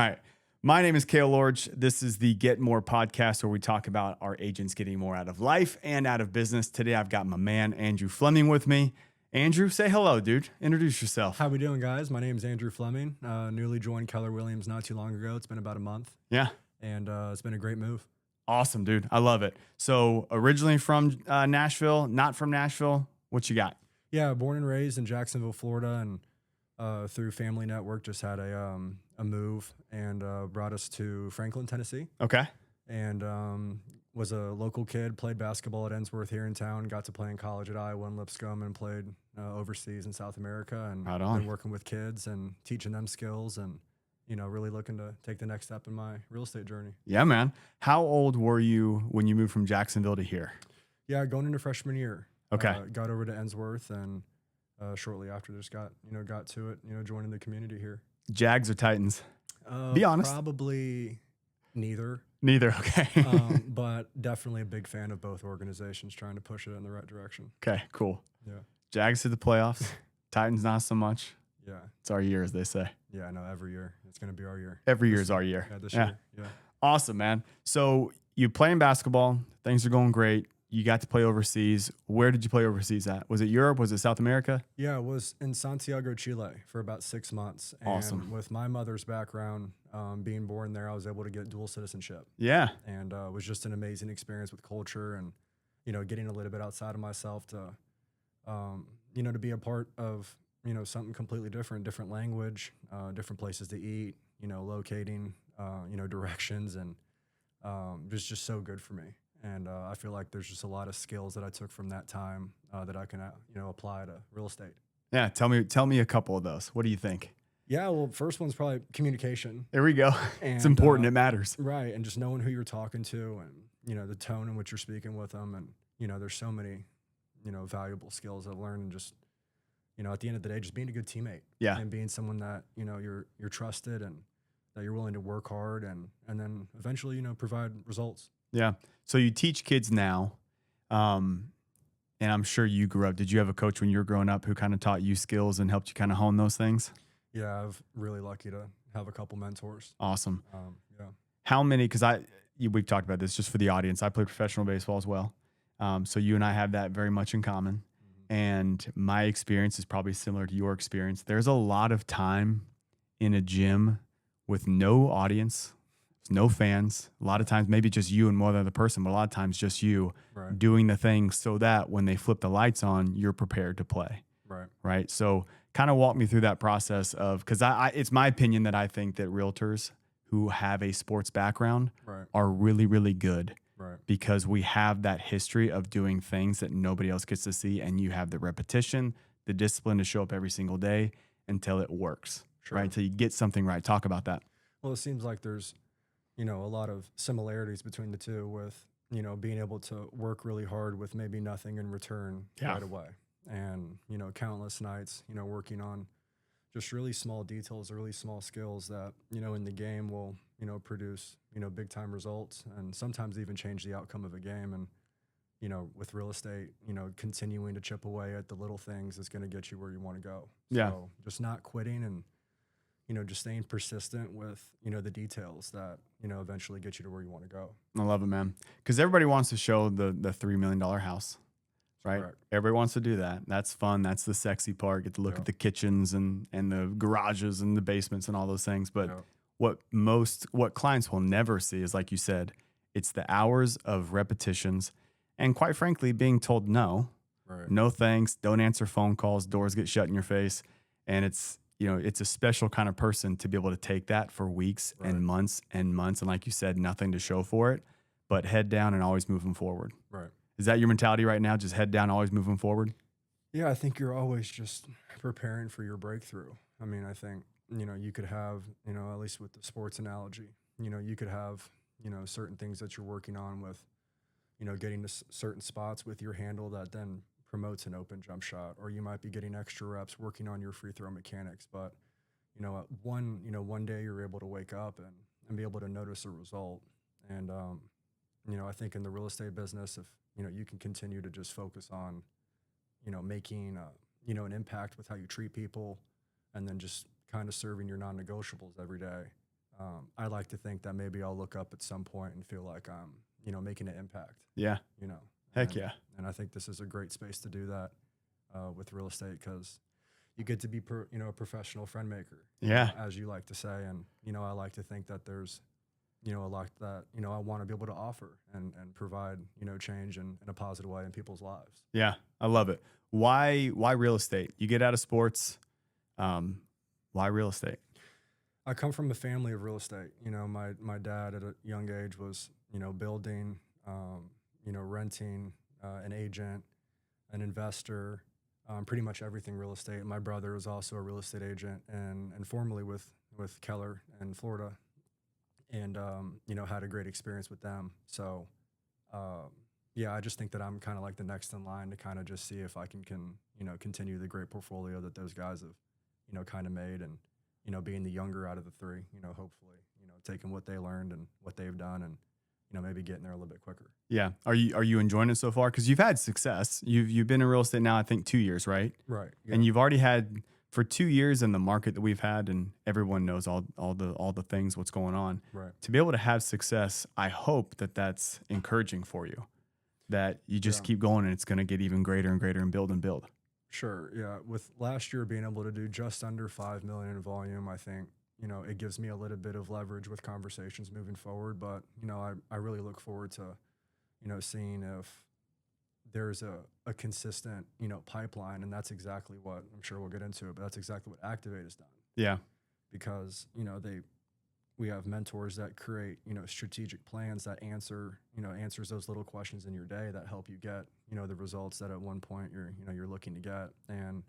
All right. My name is Cale Lorge. This is the Get More podcast where we talk about our agents getting more out of life and out of business. Today, I've got my man, Andrew Fleming, with me. Andrew, say hello, dude. Introduce yourself. How we doing, guys? My name is Andrew Fleming. Newly joined Keller Williams not too long ago. It's been about a month, Yeah. and it's been a great move. Awesome, dude. I love it. So originally from Nashville, not from Nashville. What you got? Yeah, born and raised in Jacksonville, Florida, and through Family Network, just had a move and brought us to Franklin, Tennessee, Okay. and was a local kid. Played basketball at Ensworth here in town. Got to play in college at Iowa and Lipscomb, and played overseas in South America. And Right on. been working with kids and teaching them skills, and really looking to take the next step in my real estate journey. Yeah, man. How old were you when you moved from Jacksonville to here? Yeah, going into freshman year. Okay. Got over to Ensworth, and shortly after just got to it, joining the community here. Jags or Titans? Be honest. Probably neither, Neither. Okay. but definitely a big fan of both organizations trying to push it in the right direction. Okay, cool. Yeah. Jags to the playoffs. Titans not so much. Yeah. It's our year, as they say. Yeah, I know every year. It's going to be our year. Every year is our year. Yeah, this Yeah. year. Yeah. Awesome, man. So you playing basketball. Things are going great. You got to play overseas. Where did you play overseas at? Was it Europe? Was it South America? Yeah, I was in Santiago, Chile for about 6 months. And Awesome. with my mother's background, being born there, I was able to get dual citizenship. Yeah. And it was just an amazing experience with culture and, getting a little bit outside of myself to, to be a part of, something completely different language, different places to eat, locating, directions, and it was just so good for me. And I feel like there's just a lot of skills that I took from that time that I can, apply to real estate. Yeah. Tell me a couple of those. What do you think? Yeah, well, first one's probably communication. There we go. It's And, important. It matters. Right, and just knowing who you're talking to and, the tone in which you're speaking with them. And, there's so many, valuable skills I've learned, and just, at the end of the day, just being a good teammate. Yeah. And being someone that, you're trusted and that you're willing to work hard and then eventually, provide results. Yeah. So you teach kids now. And I'm sure you grew up. Did you have a coach when you were growing up who kind of taught you skills and helped you kind of hone those things? Yeah, I'm really lucky to have a couple mentors. Awesome. Yeah. How many? Because we've talked about this just for the audience. I played professional baseball as well. So you and I have that very much in common. And my experience is probably similar to your experience. There's a lot of time in a gym with no audience, no fans. A lot of times, maybe just you and one other person, but a lot of times just you Right. doing the thing so that when they flip the lights on, you're prepared to play. Right. Right. So kind of walk me through that process of, because it's my opinion that I think that realtors who have a sports background Right. are really, really good Right. because we have that history of doing things that nobody else gets to see. And you have the repetition, the discipline to show up every single day until it works, Sure. right? Until you get something right. Talk about that. Well, it seems like there's, a lot of similarities between the two with, being able to work really hard with maybe nothing in return Yeah. right away. And, countless nights, working on just really small details, really small skills that, in the game will, produce, big time results and sometimes even change the outcome of a game. And, with real estate, continuing to chip away at the little things is going to get you where you want to go. Yeah. So just not quitting and, just staying persistent with, the details that, eventually get you to where you want to go. I love it, man. Because everybody wants to show the $3 million house, right? Correct. Everybody wants to do that. That's fun. That's the sexy part. Get to look Yeah. at the kitchens and the garages and the basements and all those things. But Yeah. what clients will never see is, like you said, it's the hours of repetitions and, quite frankly, being told no. Right. No thanks, don't answer phone calls, doors get shut in your face. And it's a special kind of person to be able to take that for weeks Right. and months and months. And like you said, nothing to show for it, but head down and always moving forward. Right. Is that your mentality right now? Just head down, always moving forward? Yeah, I think you're always just preparing for your breakthrough. I mean, I think, you could have, at least with the sports analogy, you could have, certain things that you're working on with, getting to certain spots with your handle that then promotes an open jump shot, or you might be getting extra reps working on your free throw mechanics. But, at one day you're able to wake up and be able to notice a result. And, I think in the real estate business, if, you can continue to just focus on, making, an impact with how you treat people and then just kind of serving your non-negotiables every day. I like to think that maybe I'll look up at some point and feel like I'm, making an impact, Yeah. you know. Heck And, yeah. and I think this is a great space to do that with real estate because you get to be, a professional friend maker, Yeah. as you like to say. And, I like to think that there's, a lot that, I want to be able to offer and provide, change in a positive way in people's lives. Yeah. I love it. Why real estate? You get out of sports. Why real estate? I come from a family of real estate. My dad at a young age was, building, renting, an agent, an investor, pretty much everything real estate. My brother was also a real estate agent and formerly with Keller in Florida, and had a great experience with them. So yeah, I just think that I'm kind of like the next in line to kind of just see if I can continue the great portfolio that those guys have kind of made, and being the younger out of the three, hopefully taking what they learned and what they've done, and maybe getting there a little bit quicker. Yeah. Are you enjoying it so far? Because you've had success. You've been in real estate now, I think 2 years, right? Right. Yeah. And you've already had for 2 years in the market that we've had, and everyone knows all the things, what's going on. Right. To be able to have success, I hope that that's encouraging for you, that you just Yeah. keep going and it's going to get even greater and greater and build and build. Sure. Yeah. With last year being able to do just under 5 million in volume, I think, it gives me a little bit of leverage with conversations moving forward. But, I really look forward to, seeing if there's a consistent, pipeline. And that's exactly what I'm sure we'll get into it, but that's exactly what Activate has done, Yeah. because, we have mentors that create, strategic plans that answers those little questions in your day that help you get, the results that at one point you're looking to get. And,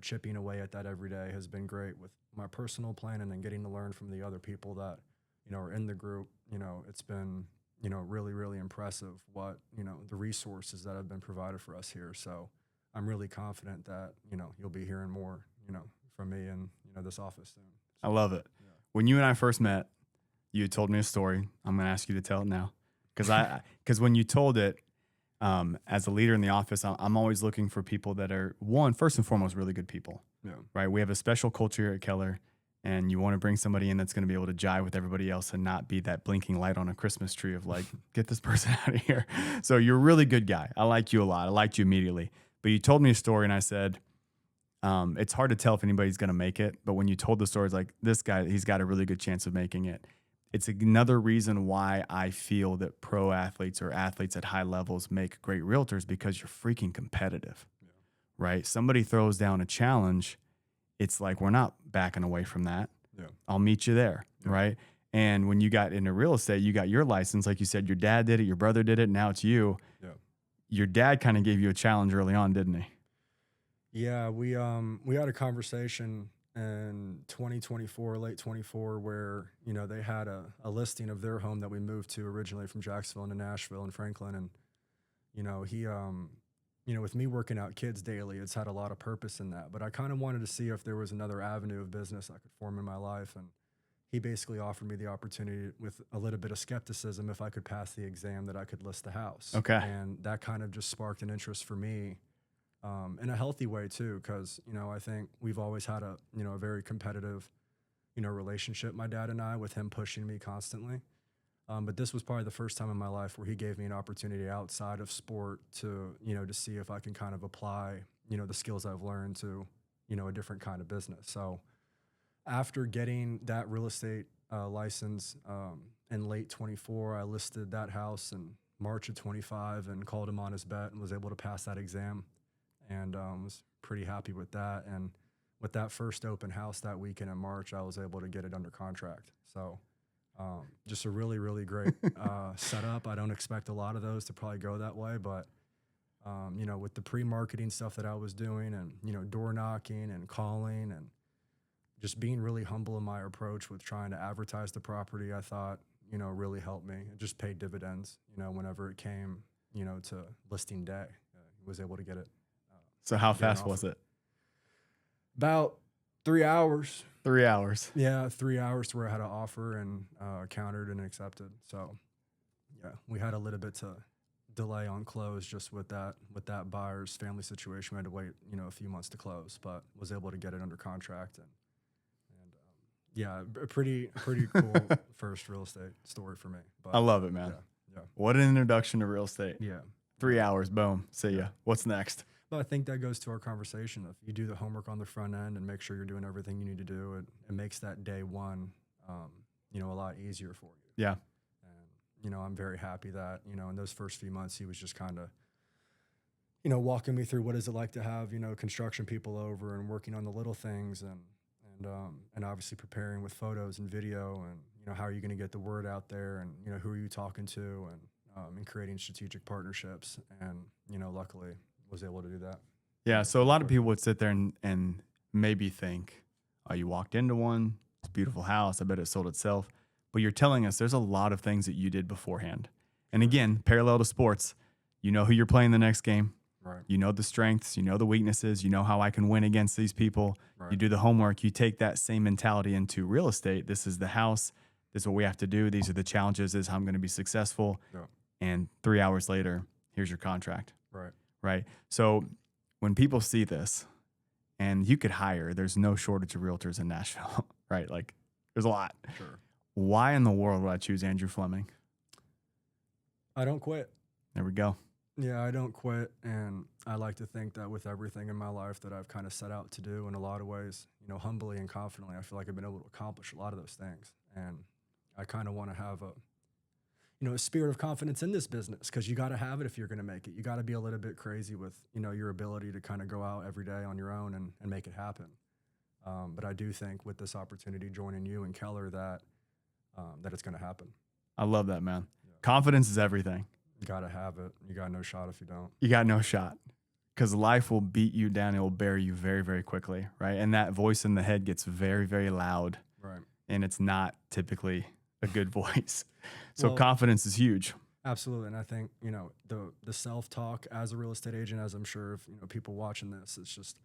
chipping away at that every day has been great with my personal plan, and then getting to learn from the other people that, are in the group. It's been, really, really impressive what, the resources that have been provided for us here. So I'm really confident that, you'll be hearing more, from me in, this office soon. I love it. Yeah. When you and I first met, you had told me a story. I'm going to ask you to tell it now. Because when you told it, as a leader in the office, I'm always looking for people that are, first and foremost, really good people. Yeah. Right? We have a special culture here at Keller, and you want to bring somebody in that's going to be able to jive with everybody else and not be that blinking light on a Christmas tree of like, get this person out of here. So you're a really good guy. I like you a lot. I liked you immediately. But you told me a story, and I said, it's hard to tell if anybody's going to make it. But when you told the story, it's like, this guy, he's got a really good chance of making it. It's another reason why I feel that pro athletes or athletes at high levels make great realtors, because you're freaking competitive, right? Somebody throws down a challenge, it's like, we're not backing away from that. Yeah. I'll meet you there, Yeah. right? And when you got into real estate, you got your license. Like you said, your dad did it, your brother did it, now it's you. Yeah. Your dad kind of gave you a challenge early on, didn't he? Yeah, we had a conversation in 2024, late 24, where they had a listing of their home that we moved to originally from Jacksonville into Nashville and Franklin, and he with me working out kids daily, it's had a lot of purpose in that. But I kind of wanted to see if there was another avenue of business I could form in my life, and he basically offered me the opportunity with a little bit of skepticism if I could pass the exam that I could list the house. Okay. And that kind of just sparked an interest for me. In a healthy way too, because I think we've always had a a very competitive relationship, my dad and I, with him pushing me constantly. But this was probably the first time in my life where he gave me an opportunity outside of sport to to see if I can kind of apply the skills I've learned to a different kind of business. So after getting that real estate license in late 24, I listed that house in March of 25 and called him on his bet and was able to pass that exam. And was pretty happy with that. And with that first open house that weekend in March, I was able to get it under contract. So just a really, really great setup. I don't expect a lot of those to probably go that way, but with the pre-marketing stuff that I was doing, and door knocking and calling, and just being really humble in my approach with trying to advertise the property, I thought really helped me. It just paid dividends. Whenever it came to listing day, was able to get it. So how fast was it? About 3 hours. 3 hours. Yeah, 3 hours to where I had an offer and countered and accepted. So, yeah, we had a little bit to delay on close just with that buyer's family situation. We had to wait, a few months to close, but was able to get it under contract and Yeah, a pretty cool first real estate story for me. I But love it, man. yeah, What an introduction to real estate. yeah, 3 hours, boom, see ya. yeah. What's next? But I think that goes to our conversation. If you do the homework on the front end and make sure you're doing everything you need to do, it makes that day one, a lot easier for you. Yeah. And, I'm very happy that, in those first few months, he was just kind of, walking me through what is it like to have, construction people over and working on the little things and obviously preparing with photos and video and, how are you going to get the word out there and, who are you talking to and creating strategic partnerships. And, luckily was able to do that. Yeah. So a lot of people would sit there and maybe think, oh, you walked into one, it's a beautiful house. I bet it sold itself. But you're telling us there's a lot of things that you did beforehand. And again, parallel to sports, you know who you're playing the next game. Right. You know the strengths, you know the weaknesses, you know how I can win against these people. Right. You do the homework, you take that same mentality into real estate. This is the house. This is what we have to do. These are the challenges. This is how I'm going to be successful. Yeah. And 3 hours later, here's your contract. Right. Right. So when people see this and you could hire, there's no shortage of realtors in Nashville, right? Like there's a lot. Sure. Why in the world would I choose Andrew Fleming? I don't quit. There we go. Yeah, I don't quit. And I like to think that with everything in my life that I've kind of set out to do in a lot of ways, humbly and confidently, I feel like I've been able to accomplish a lot of those things. And I kind of want to have a spirit of confidence in this business because you got to have it if you're going to make it. You got to be a little bit crazy with, your ability to kind of go out every day on your own and make it happen. But I do think with this opportunity joining you and Keller that it's going to happen. I love that, man. Yeah. Confidence is everything. You got to have it. You got no shot if you don't. You got no shot because life will beat you down. It will bury you very, very quickly, right? And that voice in the head gets very, very loud. Right. And it's not typically a good voice. So Well, confidence is huge. absolutely. And I think, the self-talk as a real estate agent, as I'm sure if, people watching this, it's just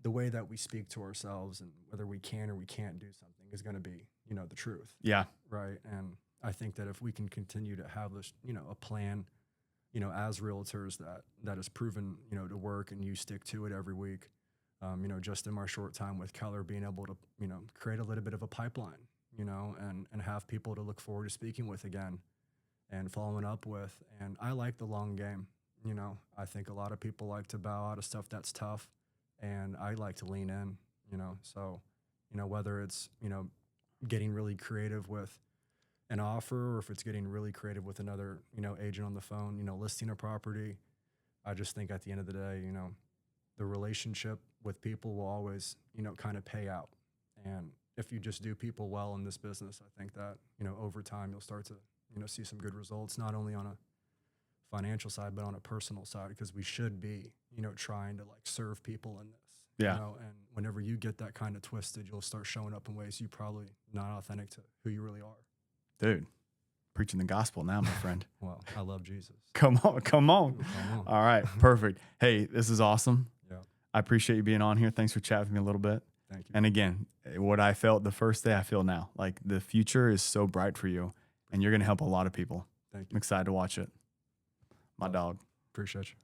the way that we speak to ourselves and whether we can or we can't do something is going to be, the truth. Yeah. Right. And I think that if we can continue to have this, a plan, as realtors that is proven, to work and you stick to it every week, just in my short time with Keller, being able to, create a little bit of a pipeline, and have people to look forward to speaking with again and following up with. And I like the long game. I think a lot of people like to bow out of stuff that's tough and I like to lean in, so, whether it's, getting really creative with an offer or if it's getting really creative with another, agent on the phone, listing a property. I just think at the end of the day, the relationship with people will always, kind of pay out. And if you just do people well in this business, I think that, over time you'll start to, see some good results, not only on a financial side, but on a personal side, because we should be, trying to like serve people in this. Yeah. And whenever you get that kind of twisted, you'll start showing up in ways you probably not authentic to who you really are. Dude, preaching the gospel now, my friend. Well, I love Jesus. Come on. Come on. All right. Perfect. Hey, this is awesome. Yeah. I appreciate you being on here. Thanks for chatting with me a little bit. Thank you. And again, what I felt the first day, I feel now. Like the future is so bright for you and you're going to help a lot of people. Thank I'm you. excited to watch it. My dog. Appreciate you.